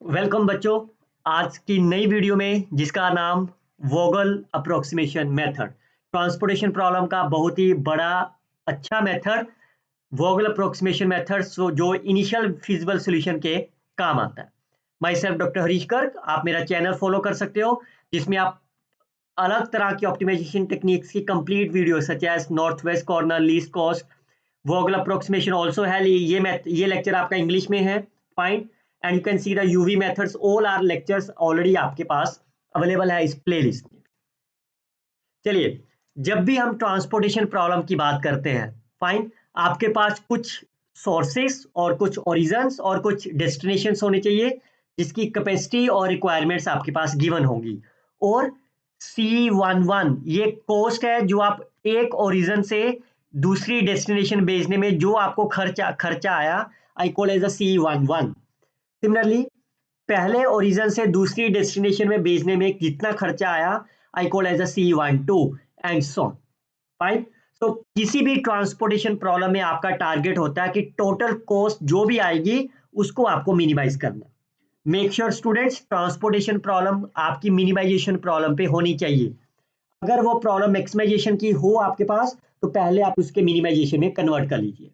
Welcome बच्चों। आज की नई वीडियो में जिसका नाम वोगल अप्रोक्सीमेशन मेथड, ट्रांसपोर्टेशन प्रॉब्लम का बहुत ही बड़ा अच्छा मेथड वोगल अप्रोक्सीमेशन मेथड जो इनिशियल फिजिबल सॉल्यूशन के काम आता है। My self doctor Harish Garg, आप मेरा चैनल फॉलो कर सकते हो जिसमें आप अलग तरह की ऑप्टिमाइजेशन टेक्निक्स की complete video such as north west corner, least cost, Vogel approximation also है। ये लेक्चर आपका इंग्लिश में है, fine. And you can see the UV methods, all our lectures already आपके पास अवेलेबल है इस प्लेलिस्ट में। चलिए, जब भी हम ट्रांसपोर्टेशन प्रॉब्लम की बात करते हैं, फाइन, आपके पास कुछ सोर्सेस और कुछ ओरिजन्स और कुछ डेस्टिनेशंस होने चाहिए जिसकी कैपेसिटी और रिक्वायरमेंट्स आपके पास गिवन होंगी। और C11 ये कॉस्ट है जो आप एक ओरिजन से दूसरी डेस्टिनेशन भेजने में जो आपको खर्चा आया, I call as a C11। Similarly, पहले ओरिजन से दूसरी डेस्टिनेशन में भेजने में कितना खर्चा आया, I call as a C12 and so on, fine. तो किसी भी ट्रांसपोर्टेशन प्रॉब्लम में आपका टारगेट होता है कि टोटल कॉस्ट जो भी आएगी उसको आपको मिनिमाइज करना। Make sure students, transportation problem आपकी मिनिमाइजेशन प्रॉब्लम पे होनी चाहिए। अगर वो प्रॉब्लम मैक्सिमाइजेशन की हो आपके पास तो पहले आप उसके मिनिमाइजेशन में कन्वर्ट कर लीजिए।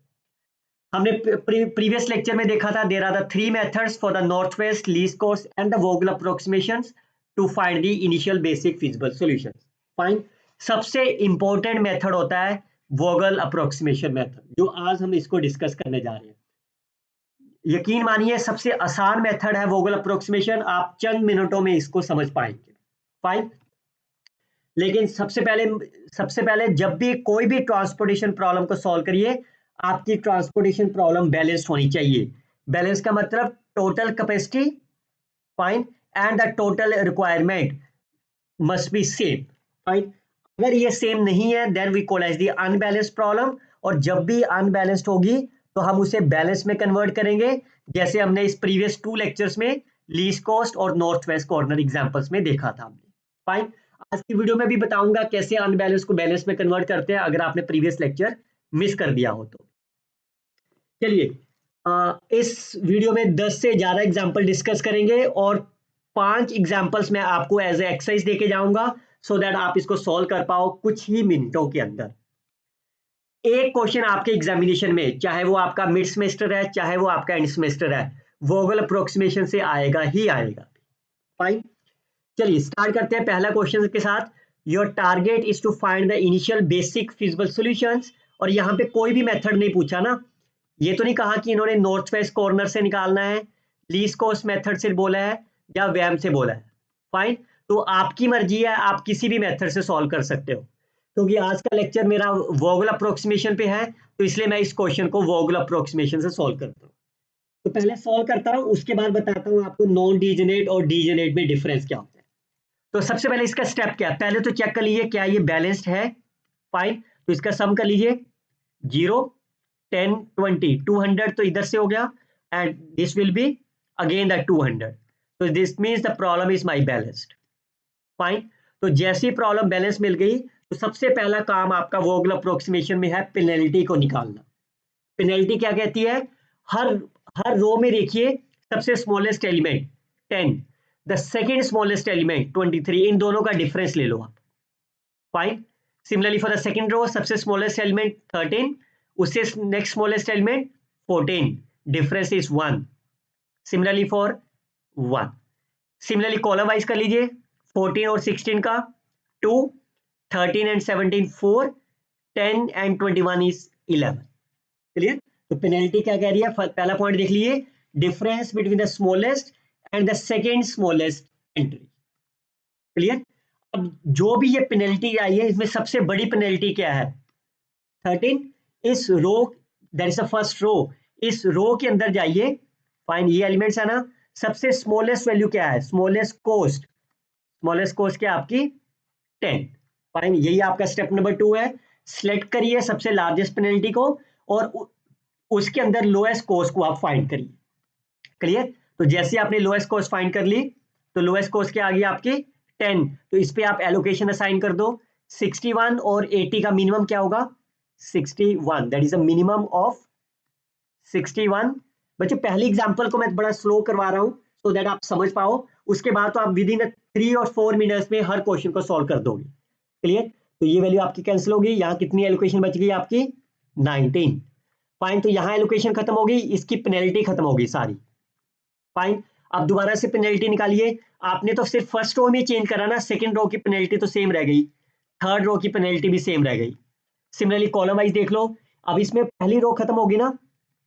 हमने प्रीवियस लेक्चर में देखा था, there are the three methods for the north west, least cost and the Vogel approximations to find the initial basic feasible solutions, fine. सबसे इंपॉर्टेंट मेथड होता है वोगल अप्रोक्सीमेशन मेथड, जो आज हम इसको डिस्कस करने जा रहे हैं। यकीन मानिए सबसे आसान मेथड है वोगल अप्रोक्सीमेशन, आप चंद मिनटों में इसको समझ पाएंगे, फाइन। लेकिन सबसे पहले जब भी कोई भी ट्रांसपोर्टेशन प्रॉब्लम को सॉल्व करिए, आपकी ट्रांसपोर्टेशन प्रॉब्लम बैलेंस्ड होनी चाहिए। बैलेंस का मतलब total capacity, fine, and the total requirement must be same, fine. अगर ये सेम नहीं है then we call as the unbalanced problem. और जब भी अनबैलेंस्ड होगी तो हम उसे बैलेंस में कन्वर्ट करेंगे, जैसे हमने इस प्रीवियस 2 लेक्चर्स में लीस्ट कॉस्ट और नॉर्थ वेस्ट कॉर्नर एग्जांपल्स में देखा था हमने, फाइन। आज की वीडियो में भी बताऊंगा कैसे अनबैलेंस को बैलेंस में कन्वर्ट करते हैं, अगर आपने प्रीवियस लेक्चर मिस कर दिया हो तो। चलिए, इस वीडियो में 10 से ज्यादा एग्जांपल डिस्कस करेंगे और 5 एग्जांपल्स मैं आपको एज ए एक्सरसाइज देके जाऊंगा सो दैट आप इसको सॉल्व कर पाओ कुछ ही मिनटों के अंदर। एक क्वेश्चन आपके एग्जामिनेशन में, चाहे वो आपका मिड सेमेस्टर है चाहे वो आपका एंड सेमेस्टर है, वोगल अप्रोक्सीमेशन से आएगा ही आएगा, फाइन। चलिए स्टार्ट करते हैं पहला क्वेश्चन के साथ। Your target is to find the initial basic feasible solutions. और यहाँ पे कोई भी मेथड नहीं पूछा ना, ये तो नहीं कहा कि इन्होंने नॉर्थ वेस्ट कॉर्नर से निकालना है, लीस्ट कॉस्ट मेथड से बोला है या वैम से बोला है, फाइन। तो आपकी मर्जी है, आप किसी भी मेथड से सॉल्व कर सकते हो। क्योंकि आज का लेक्चर मेरा वोगल अप्रोक्सीमेशन पे है तो इसलिए मैं इस क्वेश्चन को वोगल अप्रोक्सीमेशन से सॉल्व करता हूँ। तो पहले सॉल्व करता हूँ, उसके बाद बताता हूँ आपको नॉन डीजेनेरेट और डीजेनेरेट में डिफरेंस क्या होता है। तो सबसे पहले इसका स्टेप क्या है, पहले तो चेक कर लीजिए क्या ये बैलेंस्ड है, फाइन। तो इसका सम कर लीजिए, 0, 10, 20, 200 तो इधर से हो गया and this will be again the 200। तो this means the problem is my balanced, fine. तो जैसी प्रॉब्लम बैलेंस मिल गई तो सबसे पहला काम आपका वोगल अप्रोक्सीमेशन में है पेनल्टी को निकालना। पेनल्टी क्या कहती है, हर हर रो में देखिए सबसे smallest element 10, the second smallest element 23, इन दोनों का डिफरेंस ले लो आप, fine. Similarly for the second row सबसे स्मॉलेस्ट एलिमेंट 13, उससे next smallest element 14, difference is 1। Similarly for 1, similarly column wise कर लीजिए, 14 और 16 का 2, 13 एंड 17 4, 10 एंड 21 इज 11, क्लियर। तो पेनल्टी क्या कह रही है, पहला पॉइंट देख लीजिए, difference between the smallest and the second smallest entry, clear. अब जो भी ये पेनल्टी आई है इसमें सबसे बड़ी पेनल्टी क्या है, 13। इस row, that is the first row, इस रो के अंदर जाइए, फाइन, ये एलिमेंट्स है ना, सबसे स्मॉलेस्ट वैल्यू क्या है, स्मॉलेस्ट कोस्ट क्या आपकी 10, फाइन। यही आपका स्टेप नंबर 2 है। सिलेक्ट करिए सबसे लार्जेस्ट पेनल्टी को और उसके अंदर लोएस्ट कोस्ट को आप फाइंड करिए, क्लियर। तो जैसे आपने लोएस्ट कोस्ट फाइंड कर ली तो लोएस्ट कोस्ट क्या आ गई आपकी 10, तो इस पे आप एलोकेशन असाइन कर दो। 61 और 80 का मिनिमम क्या होगा, 61, that is a minimum of 61। बच्चों पहली एग्जांपल को मैं बड़ा स्लो करवा रहा हूं सो दैट आप समझ पाओ। उसके बाद तो आप विद इन 3 और 4 मिनट्स में हर क्वेश्चन को सॉल्व कर दोगे। क्लियर? तो ये वैल्यू आपकी कैंसिल होगी। यहाँ कितनी एलोकेशन बच गई आपकी? 19। फाइन, तो यहाँ एलोकेशन खत्म हो गई, इसकी पेनल्टी खत्म होगी सारी। फाइन, अब दोबारा से पेनल्टी निकालिए। आपने तो सिर्फ फर्स्ट रो में चेंज करा ना, सेकंड रो की पेनल्टी तो सेम रह गई, थर्ड रो की पेनल्टी भी सेम रह गई। सिमिलरली कॉलम वाइज देख लो। अब इसमें पहली रो खत्म होगी ना,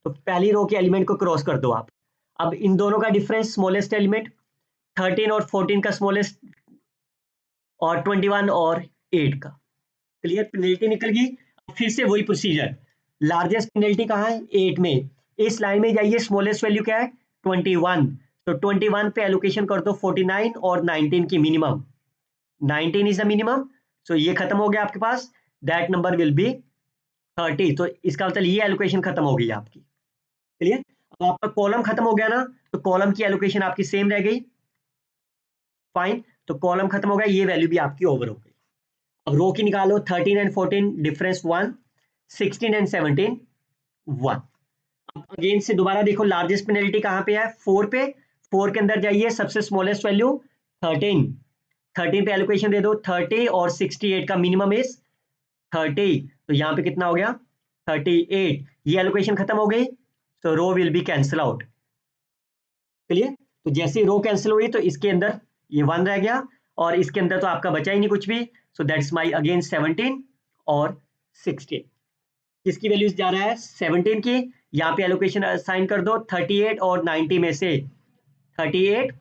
तो पहली रो के एलिमेंट को क्रॉस कर दो आप। अब इन दोनों का डिफरेंस स्मॉलेस्ट एलिमेंट 13 और 14 का स्मॉलेस्ट, और 21 और 8 का। क्लियर? पेनल्टी निकल गई। फिर से वही प्रोसीजर, लार्जेस्ट पेनल्टी कहाँ है? 8 में। इस लाइन में जाइए, स्मॉलेस्ट वैल्यू क्या है? 21। तो 21 पे एलोकेशन कर दो 49 और 19 की मिनिमम। 19 इज द मिनिमम, सो ये खत्म हो गया आपके पास, दैट नंबर विल बी 30। तो इसका मतलब ये एलोकेशन खत्म हो गई आपकी। क्लियर? अब आपका कॉलम खत्म हो गया ना, तो कॉलम की एलोकेशन आपकी सेम रह गई। फाइन, तो कॉलम खत्म हो गया, ये वैल्यू भी आपकी ओवर हो गई। अब रो की निकालो, 13 एंड 14 डिफरेंस 1, 16 एंड 17 1। अब अगेन से दोबारा देखो, लार्जेस्ट पेनल्टी कहाँ पे है? 4 पे। 4 के अंदर जाइए, सबसे स्मॉलेस्ट वैल्यू 13। 13 पे एलोकेशन दे दो 30 और 68 का मिनिमम इज 30। तो यहाँ पे कितना हो गया? 38। ये एलोकेशन खत्म हो गई, तो row will be cancel out. Clear? तो जैसे रो कैंसिल हुई, तो इसके अंदर ये 1 रह गया, और इसके अंदर तो आपका बचा ही नहीं कुछ भी। सो दैट्स माई अगेन 17 और 16। किसकी वैल्यूज जा रहा है? 17 की। यहाँ पे एलोकेशन असाइन कर दो 38 और 90 में से 38।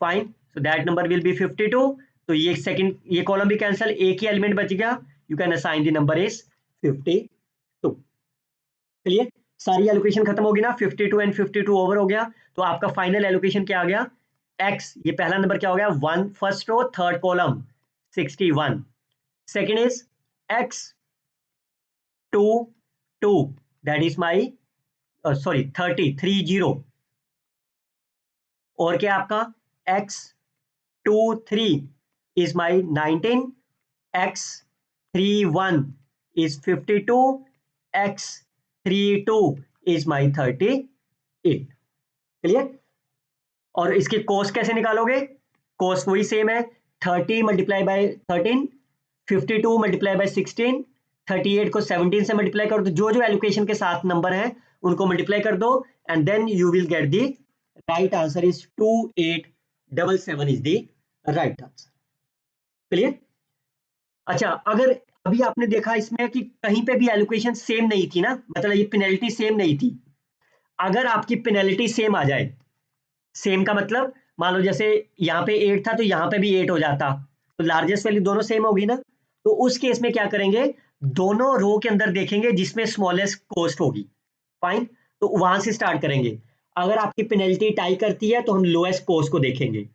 Fine, so that number will be 52। तो ये सेकंड, ये कॉलम भी कैंसिल, एक ही एलिमेंट बच गया, you can assign the number is 52। Clear? सारी एलोकेशन खत्म होगी ना, 52 एंड 52 ओवर हो गया। तो आपका फाइनल एलोकेशन क्या आ गया? x, ये पहला नंबर क्या हो गया? 1 first row third column 61। Second is x 2 2, that is my sorry 30। और क्या आपका? x 2 3 is my 19, x 3 1 is 52, x 3 2 is my 38। Clear? और इसकी कॉस्ट कैसे निकालोगे? कॉस्ट वही सेम है, 30 मल्टीप्लाई बाय 13, 52 मल्टीप्लाई बाय 16, 38 को 17 से मल्टीप्लाई कर दो, जो जो एलोकेशन के साथ नंबर है उनको मल्टीप्लाई कर दो, and then you will get the right answer is 2877 is the right answer. Clear? अच्छा, अगर अभी आपने देखा इसमें कि कहीं पे भी एलोकेशन सेम नहीं थी ना, मतलब ये पेनल्टी सेम नहीं थी। अगर आपकी पेनल्टी सेम आ जाए, सेम का मतलब मान लो जैसे यहाँ पे 8 था तो यहाँ पे भी 8 हो जाता, तो लार्जेस्ट वैल्यू दोनों सेम होगी ना। तो उस केस में क्या करेंगे? दोनों रो के अंदर देखेंगे जिसमें स्मॉलेस्ट कॉस्ट होगी। फाइन, तो वहां से स्टार्ट करेंगे। अगर आपकी पेनल्टी टाई करती है तो हम लोएस्ट कॉस्ट को देखेंगे।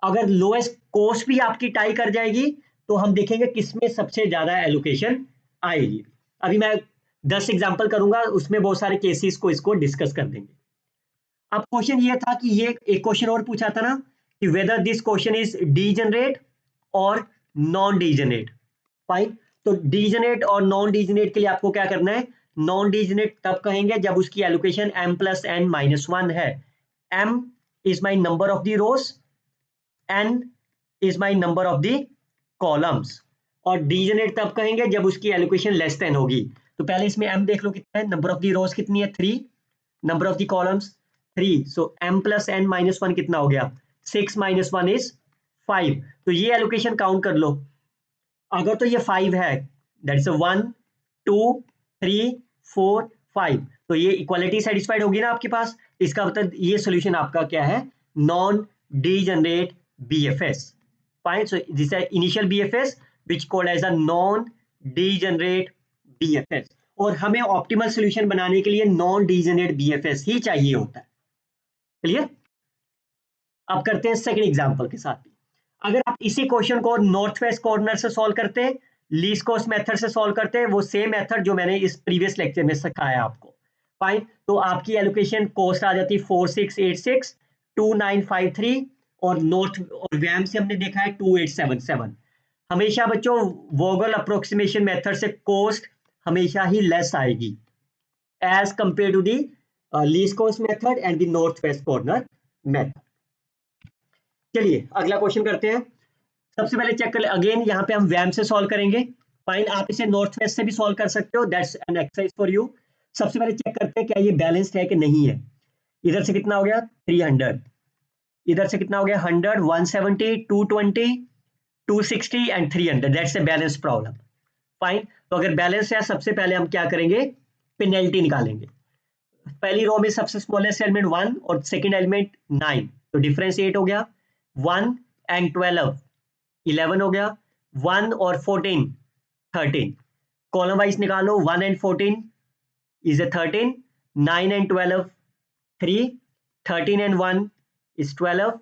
अगर लोएस्ट कॉस्ट भी आपकी टाई कर जाएगी तो हम देखेंगे किसमें सबसे ज्यादा एलोकेशन आएगी। अभी मैं 10 एग्जांपल करूंगा, उसमें बहुत सारे केसेस को इसको डिस्कस कर देंगे। अब क्वेश्चन ये था कि ये एक क्वेश्चन और पूछा था ना कि whether this question is degenerate और नॉन डीजेनरेट। फाइन, तो डीजेनरेट और नॉन डीजेनरेट के लिए आपको क्या करना है? नॉन डीजेनरेट तब कहेंगे जब उसकी allocation m plus n minus 1 है। m is my number of the rows, n is my number of the columns. और डीजेनरेट तब कहेंगे जब उसकी एलोकेशन लेस देन होगी। तो पहले इसमें m देख लो कितना है, नंबर ऑफ द रोज कितनी है? 3, number of the columns 3, so m plus n minus 1 कितना हो गया? 6 माइनस 1 इज 5। तो ये एलोकेशन काउंट कर लो। अगर तो ये 5 है, दैट इज 1 2 3 4 5, तो ये इक्वालिटी सेटिस्फाइड होगी ना आपके पास। इसका मतलब ये सोल्यूशन आपका क्या है? Non degenerate BFS। Fine, so this है initial BFS which called as a non degenerate BFS। और हमें ऑप्टिमल सोल्यूशन बनाने के लिए नॉन डीजेनरेट BFS ही चाहिए होता है। क्लियर? अब करते हैं सेकंड एग्जांपल के साथ भी। अगर आप इसी क्वेश्चन को नॉर्थ वेस्ट कॉर्नर से सॉल्व करते, लीस्ट कॉस्ट मेथड से सॉल्व करते, वो सेम मेथड जो मैंने इस प्रीवियस लेक्चर में सिखाया आपको। फाइन, तो आपकी एलोकेशन कॉस्ट आ जाती 4686 2953, और नॉर्थ और वैम से हमने देखा है 2877। हमेशा बच्चों वोगल अप्रोक्सीमेशन मेथड से कॉस्ट हमेशा ही लेस आएगी as compare to the least cost method and the north west corner method. चलिए अगला क्वेश्चन करते हैं। सबसे पहले चेक कर ले, अगेन यहाँ पे हम वैम से सॉल्व करेंगे। फाइन, आप इसे नॉर्थ वेस्ट से भी सॉल्व कर सकते हो, that's an exercise for you. सबसे पहले चेक करते हैं क्या ये बैलेंस्ड है कि नहीं है। इधर से कितना हो गया 300, इधर से कितना हो गया 100, 170, 220, 260 and 300, that's a balance problem. Fine, तो अगर बैलेंस है सबसे पहले हम क्या करेंगे, पेनल्टी निकालेंगे। पहली रो में सबसे स्मॉलेस्ट एलिमेंट 1 और सेकंड एलिमेंट 9, तो डिफरेंस 8 हो गया। 1 एंड 12 11 हो गया, 1 और 14 13। कॉलम वाइज निकालो, 1 and 14 is a 13, 9 and 12 3, 13 and 1 is 12,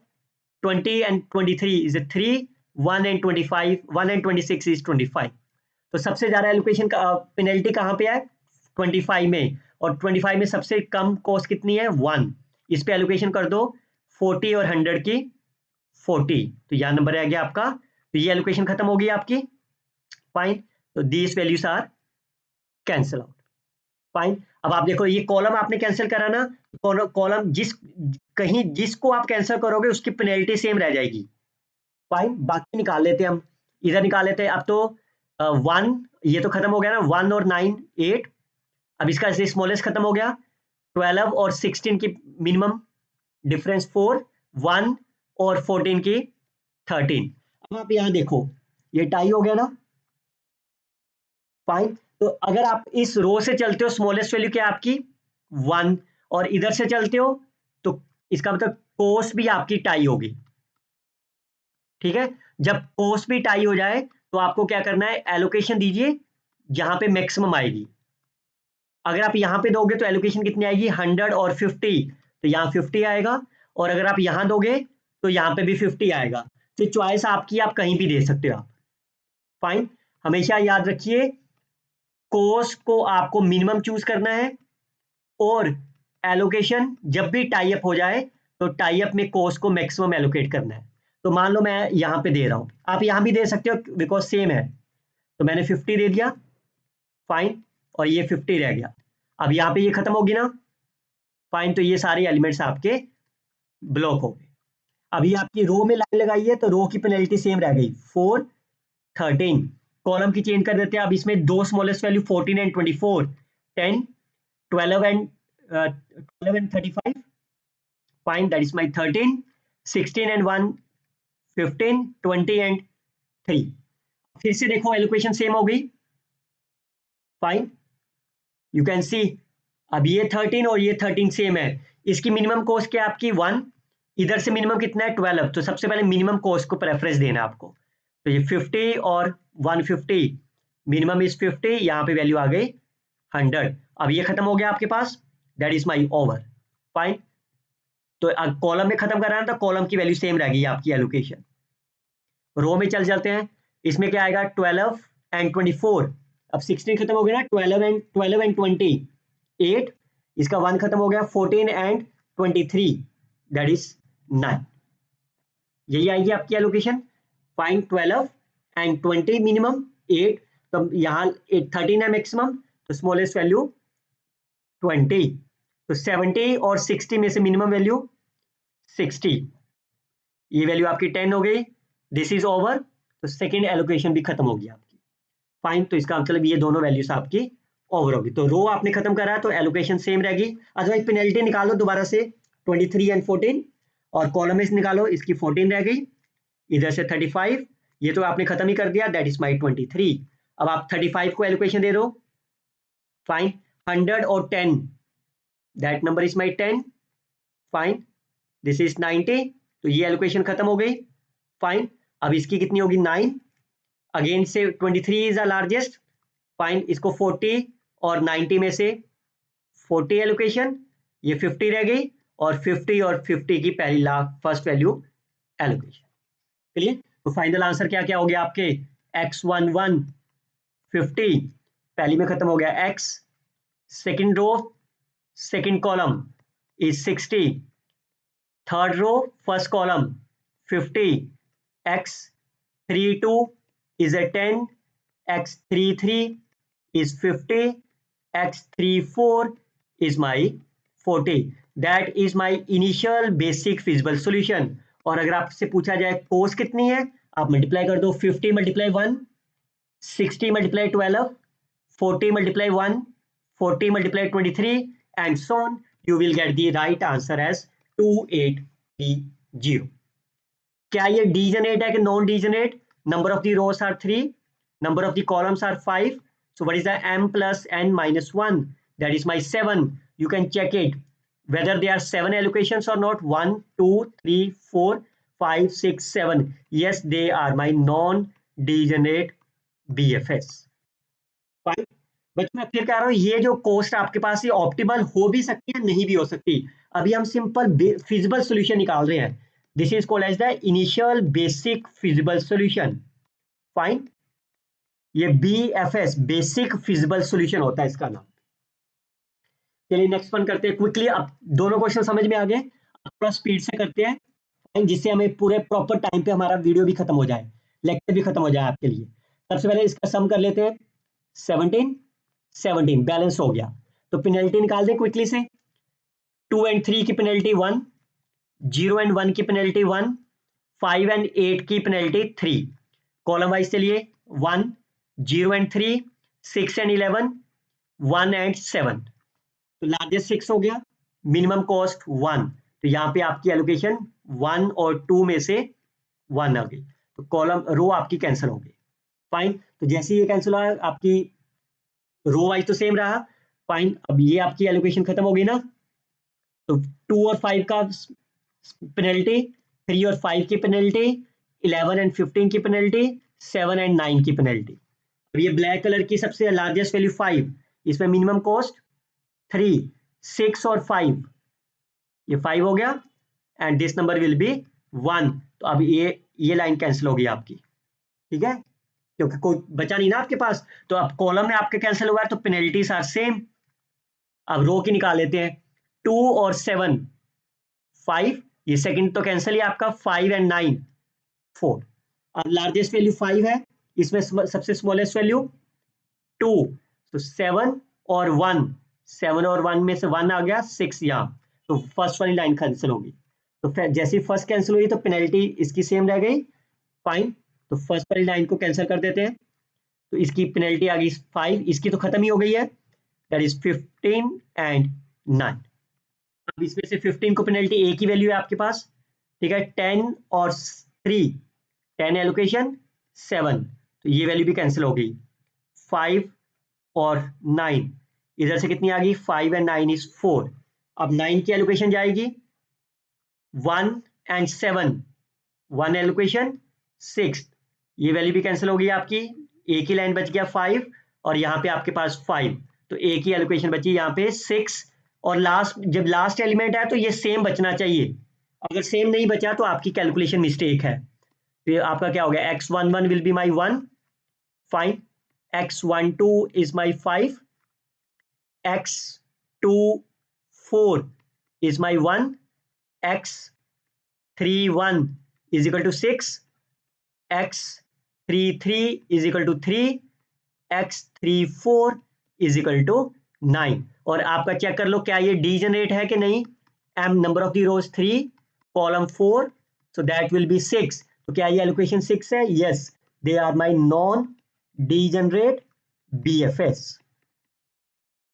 20 and 23 is a 3, 1 and 25, 1 and 26 is 25। तो सबसे ज्यादा एलोकेशन का पेनल्टी कहाँ पे है 25 में, और 25 में सबसे कम कॉस्ट कितनी है 1। इस पे एलोकेशन कर दो 40 और 100 की 40, तो यहाँ नंबर आ गया आपका। तो ये एलोकेशन खत्म होगी आपकी। फाइन, तो these values are cancel out. Fine, अब आप देखो ये कॉलम आपने कैंसिल करा ना, कॉलम जिसको आप कैंसिल करोगे उसकी पेनल्टी सेम रह जाएगी। फाइन, बाकी निकाल लेते हैं हम, इधर निकाल लेते हैं। अब तो 1 ये तो खत्म हो गया ना, 1 और 9 8। अब इसका स्मॉलेस्ट खत्म हो गया, 12 और 16 की मिनिमम डिफरेंस 4, 1 और 14 की 13। अब आप यहाँ देखो ये टाई हो गया ना। फाइन, तो अगर आप इस रो से चलते हो स्मॉलेस्ट वैल्यू क्या आपकी 1, और इधर से चलते हो तो इसका मतलब कोस भी आपकी टाई होगी। ठीक है, जब कोस भी टाई हो जाए तो आपको क्या करना है, एलोकेशन दीजिए जहां पे मैक्सिमम आएगी। अगर आप यहां पे दोगे तो एलोकेशन कितनी आएगी 100 और 50, तो यहाँ 50 आएगा, और अगर आप यहां दोगे तो यहाँ पे भी 50 आएगा। तो चॉइस आपकी, आप कहीं भी दे सकते हो आप। फाइन, हमेशा याद रखिए कोस को आपको मिनिमम चूज करना है, और एलोकेशन जब भी टाई अप हो जाए तो टाई अप में कोस को मैक्सिमम एलोकेट करना है। तो मान लो मैं यहाँ पे दे रहा हूँ, आप यहाँ भी दे सकते हो बिकॉज सेम है, तो मैंने 50 दे दिया। फाइन, और ये 50 रह गया। अब यहाँ पे ये खत्म होगी ना। फाइन, तो ये सारे एलिमेंट्स आपके ब्लॉक हो गए। अभी आपकी रो में लाइन लगाई है तो रो की पेनल्टी सेम रह गई 4 13। कॉलम की चेंज कर देते हैं, अब इसमें दो smallest value 14 and 24, 10 12 and 35। Fine, that is my 13, 16 and 1 15, 20 and 3। फिर से देखो एलोकेशन सेम हो गई। फाइन, यू कैन सी अब ये 13 और ये 13 सेम है। इसकी मिनिमम कॉस्ट क्या है आपकी 1, इधर से मिनिमम कितना है 12, तो सबसे पहले मिनिमम कॉस्ट को प्रेफरेंस देना आपको। तो ये 50 और 150, मिनिमम इज 50, यहाँ पे वैल्यू आ गई 100। अब ये खत्म हो गया आपके पास, that is my over. Fine, तो कॉलम में खत्म कर रहा है तो कॉलम की वैल्यू सेम रहेगी आपकी एलोकेशन। रो में चल जाते हैं, इसमें क्या आएगा 12 एंड 24। अब 16 खत्म हो गया ना, 12 एंड 20 8। इसका 1 खत्म हो गया 14 एंड 23, दैट इज 9। यही आएगी आपकी एलोकेशन। फाइन, 12 एंड 20 मिनिमम 8, तो यहाँ 13 है मैक्सिमम, तो स्मॉलेस्ट वैल्यू 20। तो 70 और 60 में से मिनिमम वैल्यू 60, ये वैल्यू आपकी 10 हो गई। दिस इज ओवर, तो सेकेंड एलोकेशन भी खत्म होगी आपकी। फाइन, तो इसका मतलब ये दोनों वैल्यूज आपकी ओवर होगी। तो रो आपने खत्म करा तो एलोकेशन सेम रहेगी। अदरवाइज पेनल्टी निकालो दोबारा से 23 एंड 14, और कॉलम में निकालो, इसकी 14 रह गई, इधर से 35, ये तो आपने खत्म ही कर दिया, दैट इज माई 23। अब आप 35 को एलोकेशन दे दो। फाइन, 100 और 10, that number is my 10। Fine, this is 90, तो ये एलोकेशन खत्म हो गई। फाइन, अब इसकी कितनी होगी 9, अगेन से 23 इज द लार्जेस्ट। फाइन, इसको 40 और 90 में से 40 एलोकेशन, ये 50 रह गई, और 50 और 50 की पहली फर्स्ट वैल्यू एलोकेशन। क्लियर, तो फाइनल आंसर क्या क्या हो गया आपके, x11 50, पहली में खत्म हो गया x, second row second column is 60, third row first column 50, x32 is a 10, x33 is 50, x34 is my 40, that is my initial basic feasible solution. और अगर आपसे पूछा जाए कोस कितनी है, आप मल्टीप्लाई कर दो 50 multiply 1, 60 multiply 12, 40 multiply 1, 40 multiply 23 and so on, you will get the right answer as 2830. क्या ये डीजनरेट है कि non degenerate? Number of the rows are 3, number of the columns are 5, so what is the m plus n minus 1? That is my 7. You can check it whether they are 7 allocations or not. 1 2 3 4 5 6 7. Yes, they are my non degenerate BFS. Fine. बच्चों मैं फिर कह रहा हूं, ये जो coast आपके पास ये ऑप्टिमल हो भी सकती है, नहीं भी हो सकती। अभी हम सिंपल फिजिबल सॉल्यूशन निकाल रहे हैं। This is called as the initial basic feasible solution. Fine, ये BFS बेसिक फिजिबल सॉल्यूशन होता है इसका नाम। चलिए नेक्स्ट वन करते हैं क्विकली। अब दोनों क्वेश्चन समझ में आ गए, थोड़ा स्पीड से करते हैं जिससे हमें पूरे प्रॉपर टाइम पे हमारा वीडियो भी खत्म हो जाए, लेक्चर भी खत्म हो जाए आपके लिए। सबसे पहले इसका सम कर लेते हैं। 17 बैलेंस हो गया, तो पेनल्टी निकाल दें क्विकली से। 2 and 3 की पेनल्टी 1, 0 and 1 की पेनल्टी 1, 5 and 8 की पेनल्टी 3। कॉलम वाइज चलिए, 1, 0 and 3, 6 and 11, 1 and 7। तो लार्जेस्ट 6 हो गया, मिनिमम कॉस्ट 1, तो यहाँ पे आपकी एलोकेशन 1 और 2 में से 1 आ गई, तो कॉलम रो आपकी कैंसिल हो गई। फाइन, तो जैसे ये कैंसिल हुआ आपकी रो वाइज तो सेम रहा। फाइन, अब ये आपकी एलोकेशन खत्म हो गई ना, तो 2 और 5 का पेनल्टी, 3 और 5 की पेनल्टी, 11 एंड 15 की पेनल्टी, 7 एंड 9 की पेनल्टी। अब ये ब्लैक कलर की सबसे लार्जेस्ट वैल्यू 5, इसमें मिनिमम कॉस्ट 3, 6 और 5, ये 5 हो गया and this number will be 1। तो अब ये लाइन कैंसिल होगी आपकी, ठीक है, क्योंकि कोई बचा नहीं ना आपके पास। तो अब कॉलम में आपके कैंसिल हुआ है, तो पेनल्टीज आर सेम। अब रो की निकाल लेते हैं। 2 और 7 5, ये सेकंड तो कैंसिल ही आपका, 5 एंड 9 4। अब लार्जेस्ट वैल्यू 5 है, इसमें सबसे स्मॉलेस्ट वैल्यू 2, तो 7 और 1, 7 और 1 में से 1 आ गया, 6 यहाँ, तो फर्स्ट वाली लाइन कैंसिल होगी। तो जैसे ही फर्स्ट कैंसिल हुई तो पेनल्टी इसकी सेम रह गई। फाइन, तो फर्स्ट वाली लाइन को कैंसिल कर देते हैं, तो इसकी पेनल्टी आ गई 5, इसकी तो खत्म ही हो गई है, दैट इज 15 एंड 9। अब इसमें से 15 को पेनल्टी एक ही वैल्यू है आपके पास, ठीक है, 10 और 3, 10 एलोकेशन 7, तो ये वैल्यू भी कैंसिल हो गई। 5 और 9, इधर से कितनी आ गई, 5 एंड 9 इज 4। अब 9 की एलोकेशन जाएगी 1 एंड 7, 1 एलोकेशन 6, ये वैल्यू भी कैंसिल हो गई आपकी। एक ही लाइन बच गया 5 और यहाँ पे आपके पास 5, तो एक ही एलोकेशन बची यहाँ पे 6। और लास्ट, जब लास्ट एलिमेंट है तो ये सेम बचना चाहिए, अगर सेम नहीं बचा तो आपकी कैलकुलेशन मिस्टेक है। तो आपका क्या हो गया, x11 will be my 1, fine, x12 is my 5, x24 is my 1, x31 is equal to 6, x33 is equal to 3, x34 is equal to 9। और आपका चेक कर लो क्या ये डीजनरेट है कि नहीं। m number of the rows 3, column 4, so that will be 6। तो क्या ये एलोकेशन 6 है? Yes, they are my non degenerate BFS।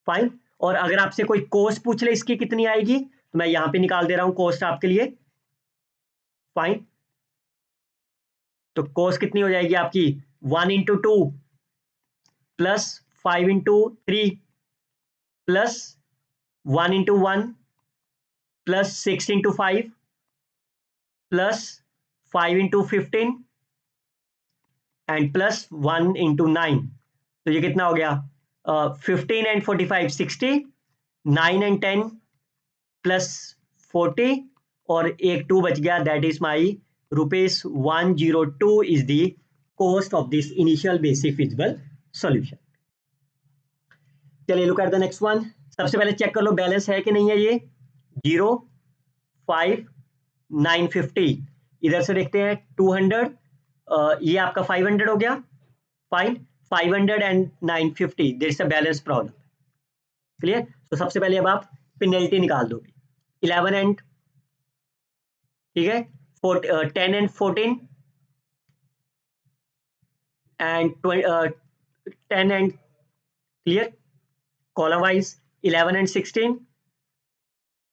Fine, और अगर आपसे कोई कोस्ट पूछ ले इसकी कितनी आएगी, तो मैं यहां पे निकाल दे रहा हूं कोस्ट आपके लिए। फाइन, तो कोस्ट कितनी हो जाएगी आपकी, 1 into 2 plus 5 into 3 plus 1 into 1 plus 6 into 5 plus 5 into 15 and plus 1 into 9। तो ये कितना हो गया, 15 एंड 45 60, 9 एंड 10 प्लस 40 और एक 2 बच गया, that is my ₹102 is the cost of this initial basic feasible solution। चलिए look at the next one. सबसे पहले चेक कर लो बैलेंस है कि नहीं है। ये 0 5 950, इधर से देखते हैं 200, ये आपका 500 हो गया। Fine, 500 and 950, there is a balance problem. Clear. तो सबसे पहले अब आप पेनल्टी निकाल दोगे। 11 एंड, ठीक है, 10 and 14 and 10 and, clear, column wise 11 and 16,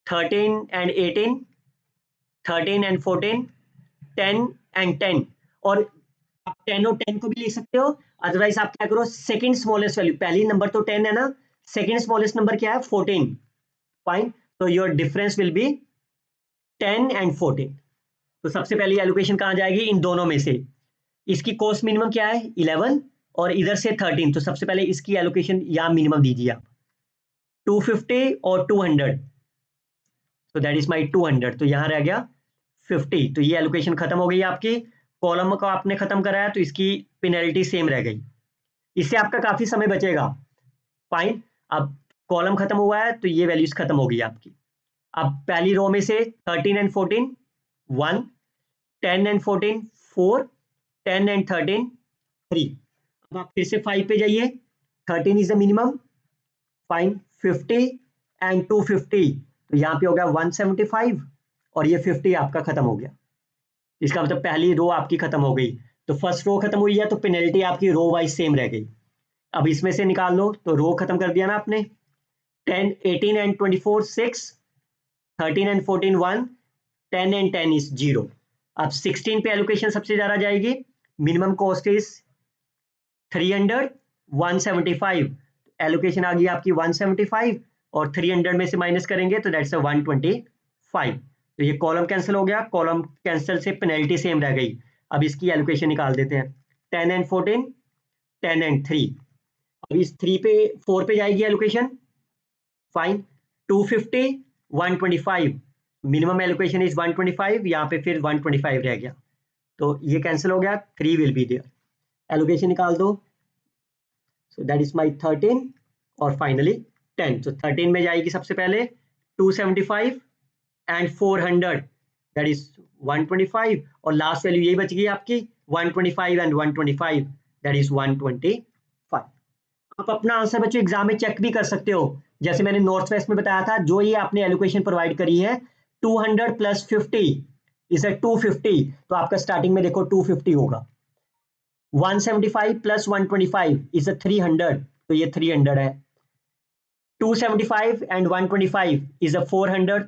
13 and 18, 13 and 14, 10 and 10, और आप 10 और 10 को भी लिख सकते हो। अदरवाइज आप क्या करो, सेकंड स्मॉलेस्ट वैल्यू, पहली नंबर तो 10 है ना, सेकंड स्मॉलेस्ट नंबर क्या है 14, फाइन, तो your difference will be 10 and 14। तो सबसे पहली एलोकेशन कहां जाएगी, इन दोनों में से। इसकी कॉस्ट मिनिमम क्या है 11 और इधर से 13, तो सबसे पहले इसकी एलोकेशन यहां मिनिमम दीजिए आप, 250 और 200, तो दैट इज माई 200, तो यहां रह गया 50, तो ये एलोकेशन खत्म हो गई आपकी। कॉलम को आपने खत्म कराया तो इसकी पेनल्टी सेम रह गई, इससे आपका काफी समय बचेगा, फाइन। अब कॉलम खत्म हुआ है तो ये वैल्यूज खत्म हो गई आपकी। अब पहली रो में से 13 एंड 14 1, 10 एंड 14 4, 10 एंड 13 3। अब आप फिर से 5 पे जाइए, 13 is the minimum, fine, 50 and 250, तो यहाँ पे हो गया 175 और ये 50 आपका खत्म हो गया। इसका मतलब पहली रो आपकी खत्म हो गई, तो फर्स्ट रो खत्म हुई है तो पेनल्टी आपकी रो वाइज सेम रह गई। अब इसमें से निकाल लो, तो रो खत्म कर दिया ना आपने, 10 18 एंड 24 6, 13 एंड 14 1, 10 एंड 10 इज 0। अब 16 पे एलोकेशन सबसे ज्यादा जाएगी, मिनिमम कॉस्ट इज 300, 175, एलोकेशन आ गई आपकी 175 और 300 में से माइनस करेंगे तो दैट्स 125, तो ये कॉलम कैंसिल हो गया, कॉलम कैंसिल से पेनल्टी सेम रह गई। अब इसकी एलोकेशन निकाल देते हैं, 10 एंड 14, 10 एंड 3, अब इस 3 पे 4 पे जाएगी allocation, fine, 250 125, minimum allocation is 125, यहाँ पे फिर 125 रह गया, तो ये कैंसिल हो गया, 3 विल बी देयर, एलोकेशन निकाल दो, सो दैट इज माई 13 और फाइनली 10, तो 13 में जाएगी सबसे पहले 275 एंड 400, दैट इज 125, और लास्ट वैल्यू यही बच गई आपकी 125 एंड 125, दैट इज 125। आप अपना आंसर बच्चों एग्जाम में चेक भी कर सकते हो, जैसे मैंने नॉर्थ वेस्ट में बताया था, जो ये आपने एलोकेशन प्रोवाइड करी है 200 प्लस 50 इज 250, तो आपका स्टार्टिंग में देखो 250 होगा, 175 प्लस 125 इज 300, तो ये 300 है, 275 and 125 is 400।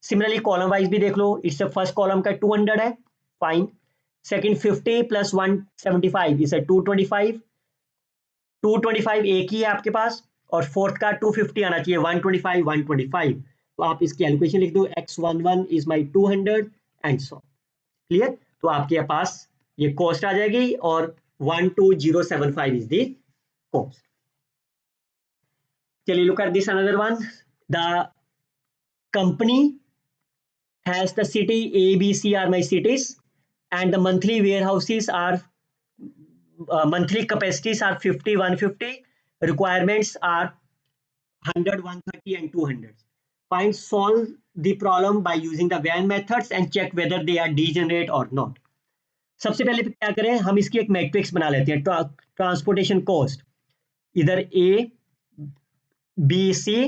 Similarly column wise भी देख लो, इट्स फर्स्ट कॉलम का 200 है, फाइन, सेकंड 50 प्लस 175 इज 225, 225 एक ही है आपके पास, और फोर्थ का 250 आना चाहिए, 125 125, तो आप इसकी एलोकेशन लिख दो, x11 is my 200 and so, clear, तो आपके पास ये कॉस्ट आ जाएगी और 12075 इज द कॉस्ट। चलिए look at this another one, the company has the city A, B, C are my cities, and the monthly warehouses are monthly capacities are 50, 150, requirements are 100, 130 and 200. Find solve the problem by using the Venn methods and check whether they are degenerate or not. सबसे पहले क्या करें, हम इसकी एक matrix बना लेते हैं, ट्रांसपोर्टेशन कॉस्ट, इधर A, B, C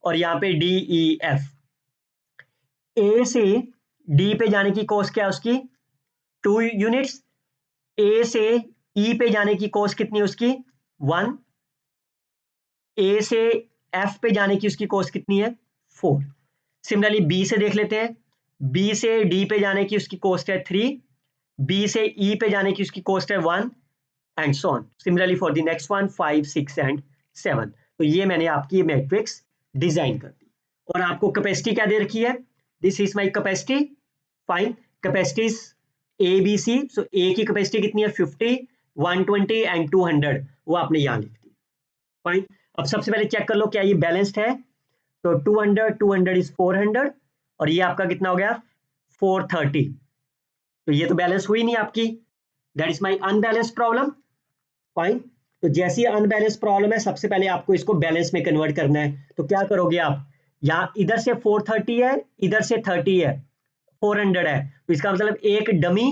और यहाँ पे D, E, F। ए से डी पे जाने की कॉस्ट क्या है उसकी 2 यूनिट्स, ए से ई पे जाने की कॉस्ट कितनी है उसकी 1, ए से एफ पे जाने की उसकी कॉस्ट कितनी है 4। सिमिलरली बी से देख लेते हैं, बी से डी पे जाने की उसकी कॉस्ट है 3, बी से ई पे जाने की उसकी कॉस्ट है 1 and so on. Similarly for the next one 5, 6 and 7। तो ये मैंने आपकी मैट्रिक्स डिजाइन कर दी, और आपको कैपेसिटी क्या दे रखी है, this is my capacity, fine, capacities A B C, so A की कैपेसिटी कितनी है 50, 120 एंड 200, वो आपने यहाँ लिख दी, फाइन। अब सबसे पहले चेक कर लो क्या ये बैलेंस्ड है, तो 200 200 इज 400 और ये आपका कितना हो गया 430, तो ये तो बैलेंस हुई नहीं आपकी, that is my unbalanced problem, fine. तो जैसी अनबैलेंस प्रॉब्लम है सबसे पहले आपको इसको बैलेंस में कन्वर्ट करना है, तो क्या करोगे आप, यहाँ इधर से 430 है, इधर से 30 है, 400 है, तो इसका मतलब एक डमी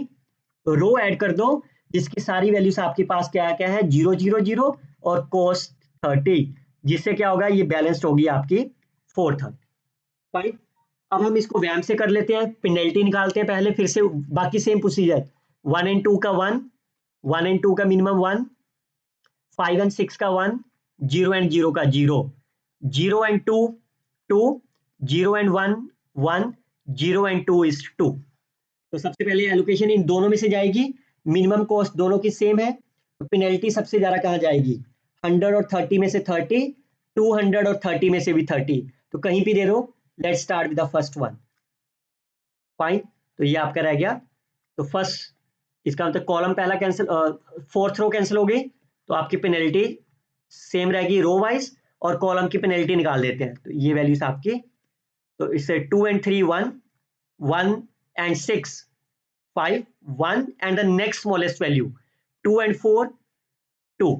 रो ऐड कर दो जिसकी सारी वैल्यूज आपके पास क्या क्या है 0 0 0 और कॉस्ट 30, जिससे क्या होगा ये बैलेंस्ड होगी आपकी 430, फाइन। अब हम इसको व्यायाम से कर लेते हैं, पेनल्टी निकालते हैं पहले, फिर से बाकी सेम प्रोसीजर। 1 एंड 2 का 1, 1 एंड 2 का मिनिमम 1, 5 एंड 6 का 1, 0 एंड 0 का 0, 0 एंड 2 2, 0 एंड 1 1, 0 एंड 2 इज 2। तो सबसे पहले एलोकेशन इन दोनों में से जाएगी, मिनिमम कॉस्ट दोनों की सेम है, तो पेनल्टी सबसे ज्यादा कहाँ जाएगी, 100 और 30 में से 30, 200 और 30 में से भी 30, तो कहीं भी दे दो। Let's start with the first one. Fine, तो ये आपका रह गया। तो फर्स्ट, इसका मतलब कॉलम पहला कैंसिल, फोर्थ रो कैंसिल हो गई, तो आपकी पेनल्टी सेम रहेगी रो वाइज, और कॉलम की पेनल्टी निकाल देते हैं। तो ये वैल्यूज आपकी, तो इससे 2 and 3 1, 1 and 6 5, 1 and the next smallest value 2 and 4 2,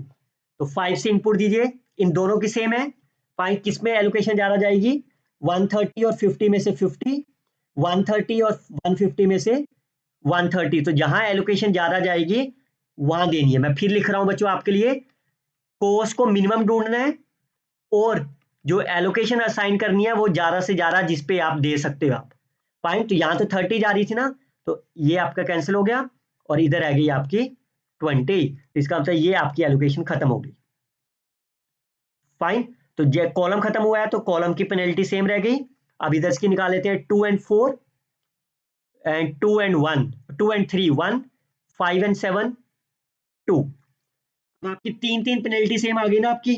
तो 5 से इनपुट दीजिए, इन दोनों की सेम है। 5 किस में एलोकेशन ज्यादा जाएगी, 130 और 50 में से 50, 130 और 150 में से 130, तो जहां एलोकेशन ज्यादा जाएगी वहां देनी है। मैं फिर लिख रहा हूं बच्चों आपके लिए, कोर्स को मिनिमम ढूंढना है, और जो एलोकेशन असाइन करनी है वो ज्यादा से ज्यादा जिस पे आप दे सकते हो आप। फाइन, तो यहाँ तो 30 जा रही थी ना, तो ये आपका कैंसिल हो गया, और इधर आ गई आपकी 20, तो इसका मतलब ये आपकी एलोकेशन खत्म हो गई। फाइन, तो ये कॉलम खत्म हुआ है, तो कॉलम की पेनल्टी सेम रह गई। अब इधर की निकाल लेते हैं, 2 and 4 and 2 and 1, 2 and 3 1, 5 and 7 2, आपकी तीन तीन पेनल्टी सेम आ गई ना आपकी।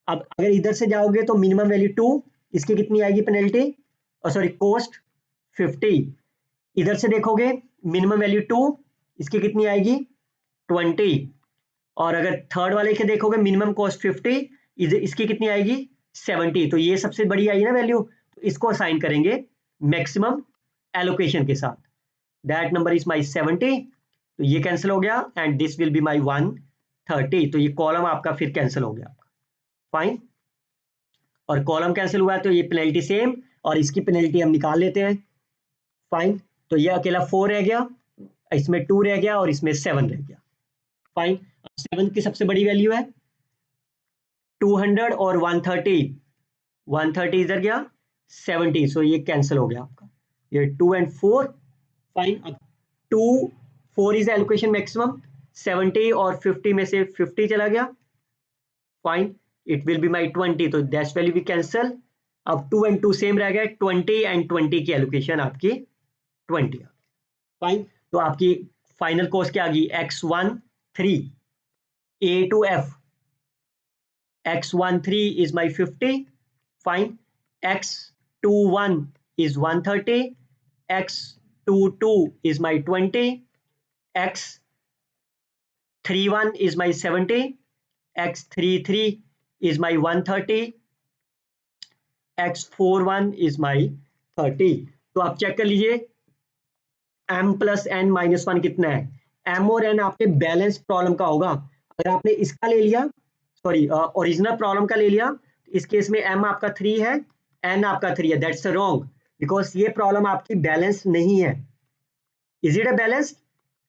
अब अगर इधर से जाओगे तो मिनिमम वैल्यू 2, इसकी कितनी आएगी पेनल्टी, और सॉरी कॉस्ट 50। इधर से देखोगे मिनिमम वैल्यू 2, इसकी कितनी आएगी 20, और अगर थर्ड वाले के देखोगे मिनिमम कॉस्ट 50, इसकी कितनी आएगी 70, तो ये सबसे बड़ी आई ना वैल्यू, तो इसको असाइन करेंगे मैक्सिमम एलोकेशन के साथ। दैट नंबर इज माई 70, तो ये कैंसिल हो गया, and this will be my 130, तो ये कॉलम आपका फिर कैंसिल हो गया। फाइन, और कॉलम कैंसिल हुआ है, तो ये पेनल्टी सेम, और इसकी पेनल्टी हम निकाल लेते हैं। फाइन, तो ये अकेला 4 रह गया, इसमें 2 रह गया, और इसमें 7 रह गया। फाइन, 7 की सबसे बड़ी वैल्यू है 200 और 130, 130 इधर गया 70, सो ये कैंसिल हो गया आपका, ये 2 एंड 4। फाइन, अब 2 4 इज एलोकेशन मैक्सिमम, 70 और 50 में से 50 चला गया। Fine, it will be my 20, तो दैट्स वैल्यू भी कैंसिल। अब 2 एंड 2 सेम रह गए, 20 एंड 20 की एलोकेशन आपकी 20। फाइन, तो आपकी फाइनल कॉस्ट क्या आ गई, x13 a to f, x13 is my 50, fine, x21 is 130, x22 is my 20, x31 is my 70, x33 is my 130, x41 is my 30। तो आप चेक कर लीजिए m प्लस n माइनस 1 कितना है, m और n आपके बैलेंस प्रॉब्लम का होगा। अगर आपने इसका ले लिया, सॉरी ओरिजिनल प्रॉब्लम का ले लिया, इस केस में m आपका 3 है, n आपका 3 है, दैट्स रॉन्ग, बिकॉज ये प्रॉब्लम आपकी बैलेंस नहीं है। Is it a balance,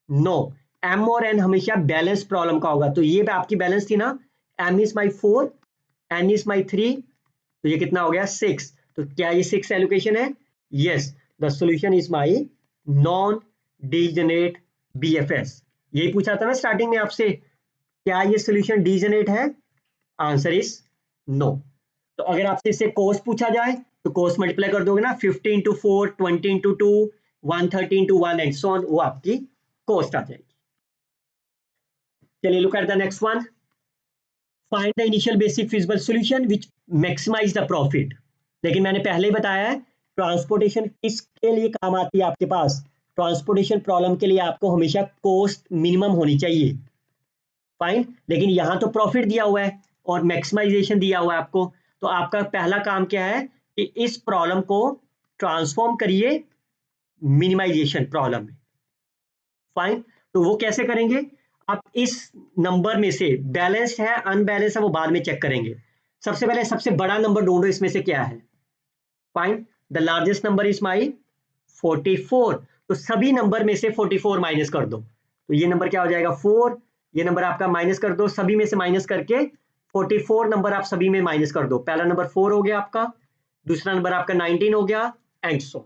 no, m और n हमेशा बैलेंस प्रॉब्लम का होगा, तो ये आपकी बैलेंस थी ना, m is my 4, n is my 3, तो ये कितना हो गया 6, तो क्या ये 6 एलोकेशन है, yes, the solution is my non degenerate BFS। यही पूछा था ना स्टार्टिंग में आपसे, क्या ये सोल्यूशन डीजेनरेट है, आंसर इज नो। तो अगर आपसे इससे कोस पूछा जाए तो कोस मल्टीप्लाई कर दोगे ना, 50 into 4, 20 into 2, 130 into 1 and so on, वो आपकी कोस्ट आ जाएगी। चलिए look at the next one, find the initial basic feasible solution which maximize the profit. लेकिन मैंने पहले ही बताया है ट्रांसपोर्टेशन किसके लिए काम आती है आपके पास, ट्रांसपोर्टेशन प्रॉब्लम के लिए आपको हमेशा कॉस्ट मिनिमम होनी चाहिए। फाइन, लेकिन यहां तो प्रॉफिट दिया हुआ है और मैक्सिमाइजेशन दिया हुआ है आपको, तो आपका पहला काम क्या है कि इस प्रॉब्लम को ट्रांसफॉर्म करिए मिनिमाइजेशन प्रॉब्लम में। फाइन, तो वो कैसे करेंगे, आप इस नंबर में से बैलेंस्ड है अनबैलेंस्ड है वो बाद में चेक करेंगे। सबसे पहले सबसे बड़ा नंबर ढूंढो इसमें से क्या है। Fine, the largest number is my 44, तो सभी नंबर में से 44 माइनस कर दो, तो ये नंबर क्या हो जाएगा 4, ये नंबर आपका माइनस कर दो, सभी में से माइनस करके 44 नंबर आप सभी में माइनस कर दो, पहला नंबर 4 हो गया आपका, दूसरा नंबर आपका 19 हो गया एंड सो।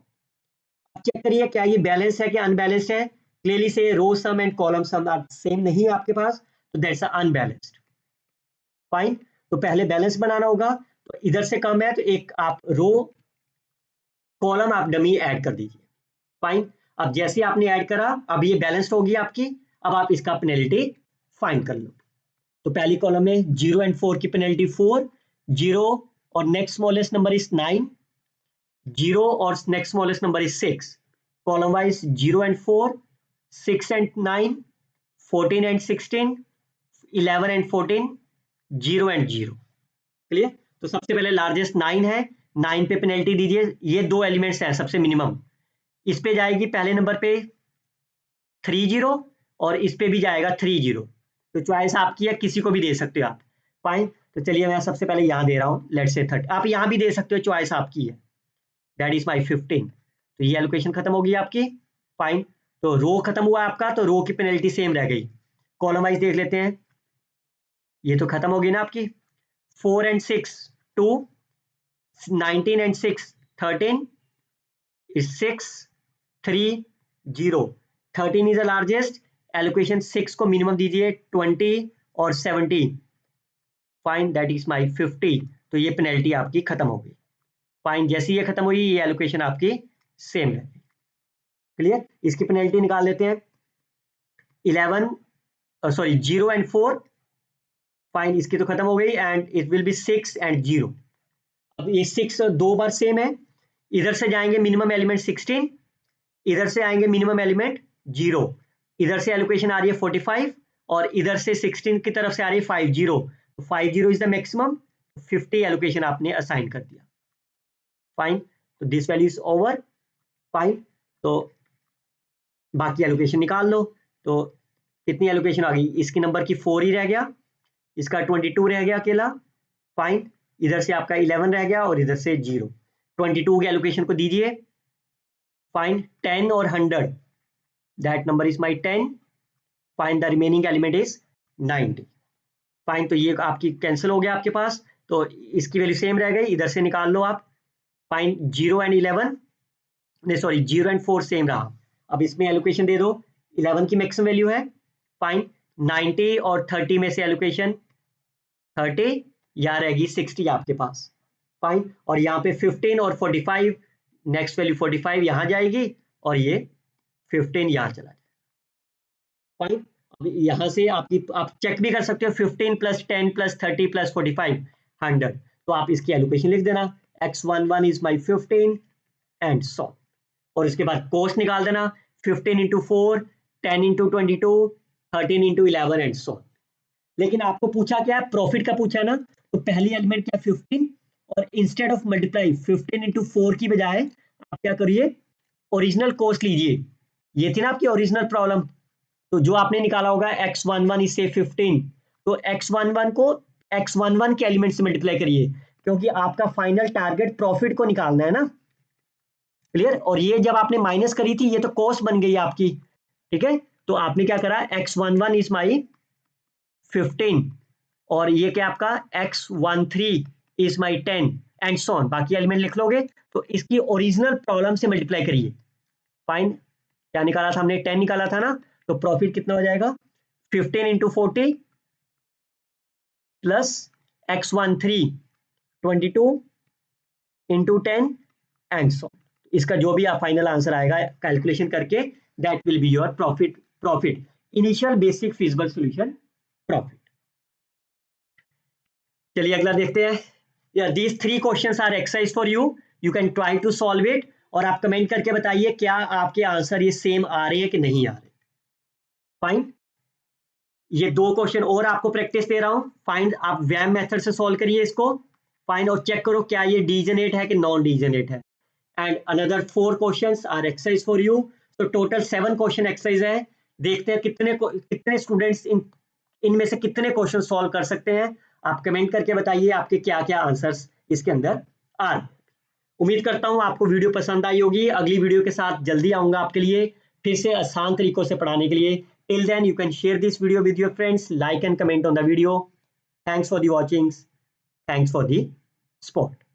अब चेक करिए क्या ये बैलेंस है कि अनबैलेंस्ड है। क्लियरली से row sum and column sum are same नहीं है आपके पास, तो दैट्स अनबैलेंस्ड। फाइन, तो पहले बैलेंस बनाना होगा, तो इधर से कम है तो एक आप रो कॉलम आप डमी ऐड कर दीजिए। फाइन, अब जैसे आपने ऐड करा अब ये बैलेंस्ड होगी आपकी। अब आप इसका पेनल्टी फाइंड कर लो। तो पहली कॉलम में 0 एंड 4 की पेनल्टी 4, 0 और नेक्स्ट स्मॉलेस्ट नंबर इज 9, 0 और next smallest number is 6। Column wise 0 and 4, 6 and 9, 14 and 16, 11 and 14, 0 and 0। Clear? तो सबसे पहले लार्जेस्ट 9 है, 9 पे पेनल्टी दीजिए। ये दो एलिमेंट्स हैं सबसे मिनिमम, इस पे जाएगी पहले नंबर पे 30 और इस पे भी जाएगा 30। तो चॉइस आपकी है, किसी को भी दे सकते हो आप। फाइन, तो चलिए मैं सबसे पहले यहाँ दे रहा हूँ, लेट्स से 30। आप यहाँ भी दे सकते हो, चॉइस आपकी है। दैट इज माई 15। तो ये एलोकेशन खत्म होगी आपकी। फाइन, तो रो खत्म हुआ आपका, तो रो की पेनल्टी सेम रह गई। कॉलम वाइज देख लेते हैं, ये तो खत्म होगी ना आपकी। 4 and 6 2, 19 and 6 13, 6 3 0। 13 is the largest, allocation 6 को मिनिमम दीजिए 20 और 70। फाइन, दैट इज माई 50। तो ये पेनल्टी आपकी खत्म हो गई। फाइन, जैसे ये खत्म हुई ये एलोकेशन आपकी सेम है। क्लियर? इसकी पेनल्टी निकाल लेते हैं। 0 एंड 4। फाइन, इसकी तो खत्म हो गई and it will be 6 and 0। अब ये 6 दो बार सेम है, इधर से जाएंगे मिनिमम एलिमेंट 16, इधर से आएंगे मिनिमम एलिमेंट 0। इधर से एलोकेशन आ रही है 45 और इधर से 16 की तरफ से आ रही है 50। 50 इज द मैक्सिमम, 50 एलोकेशन आपने असाइन कर दिया। फाइन, तो this value is over. Fine, तो बाकी एलोकेशन निकाल लो। तो कितनी एलोकेशन आ गई, इसकी नंबर की 4 ही रह गया, इसका 22 रह गया अकेला। फाइन, इधर से आपका 11 रह गया और इधर से 0। 22 के एलोकेशन को दीजिए। फाइन, 10 और 100, that number is my 10। Fine, the remaining element is 90। Fine, तो ये आपकी कैंसिल हो गया आपके पास, तो इसकी वैल्यू सेम रह गई, इधर से निकाल लो आप। फाइन, 0 एंड 11, नहीं सॉरी 0 एंड 4 सेम रहा। अब इसमें एलोकेशन दे दो, 11 की मैक्सिमम वैल्यू है। फाइन, 90 और 30 में से एलोकेशन 30, यहाँ रहेगी 60 आपके पास। फाइन, और यहाँ पे 15 और 45, नेक्स्ट वैल्यू 45 यहाँ जाएगी और ये 15 यहाँ चला जाए। फाइन, अब यहाँ से आपकी आप चेक भी कर सकते हो, 15 प्लस 10 प्लस 30 प्लस 45 100। तो आप इसकी एलोकेशन लिख देना, x11 is my 15 and so. और इसके बाद कोस्ट निकाल देना, 15 into 4, 10 into 22, 13 into 11 and so. लेकिन आपको पूछा क्या है, प्रॉफिट का पूछा ना, तो पहली एलिमेंट क्या 15, और इंस्टेड ऑफ मल्टीप्लाई 15 इंटू 4 की बजाय आप क्या करिए, ओरिजिनल कोस्ट लीजिए। ये थी ना आपकी ओरिजिनल प्रॉब्लम, तो जो आपने निकाला होगा x11 इससे 15, तो x11 को x11 के एलिमेंट से मल्टीप्लाई करिए, क्योंकि आपका फाइनल टारगेट प्रॉफिट को निकालना है ना। क्लियर? और ये जब आपने माइनस करी थी ये तो कॉस्ट बन गई आपकी। ठीक है, तो आपने क्या करा, x11 इज माई 15 और ये क्या आपका x13 is my 10 and so on, बाकी एलिमेंट लिख लोगे। तो इसकी ओरिजिनल प्रॉब्लम से मल्टीप्लाई करिए। फाइन, क्या निकाला था हमने, 10 निकाला था ना, तो प्रॉफिट कितना हो जाएगा, 15 into 40 plus x13 22 into 10 and so. इसका जो भी आप फाइनल आंसर आएगा कैलकुलेशन करके, that will be your profit initial basic feasible solution profit. चलिए अगला देखते हैं। These 3 questions are exercise for you, you can try to solve it, और आप कमेंट करके बताइए क्या आपके आंसर ये सेम आ रहे हैं कि नहीं आ रहे। फाइन, ये 2 क्वेश्चन और आपको प्रैक्टिस दे रहा हूं। फाइंड, आप वैम मेथड से सॉल्व करिए इसको। फाइंड और चेक करो क्या ये डीजेनेट है कि नॉन डीजेनेट है। And another 4 questions are exercise for you. तो टोटल 7 क्वेश्चन एक्सरसाइज है। देखते हैं कितने स्टूडेंट्स इनमें से कितने क्वेश्चन सॉल्व कर सकते हैं। आप कमेंट करके बताइए आपके क्या क्या आंसर्स इसके अंदर आ रहे हैं। उम्मीद करता हूं आपको वीडियो पसंद आई होगी। अगली वीडियो के साथ जल्दी आऊंगा आपके लिए, फिर से आसान तरीकों से पढ़ाने के लिए। Till then, you can share this video with your friends, like and comment on the video. Thanks for the watching. Thanks for the support.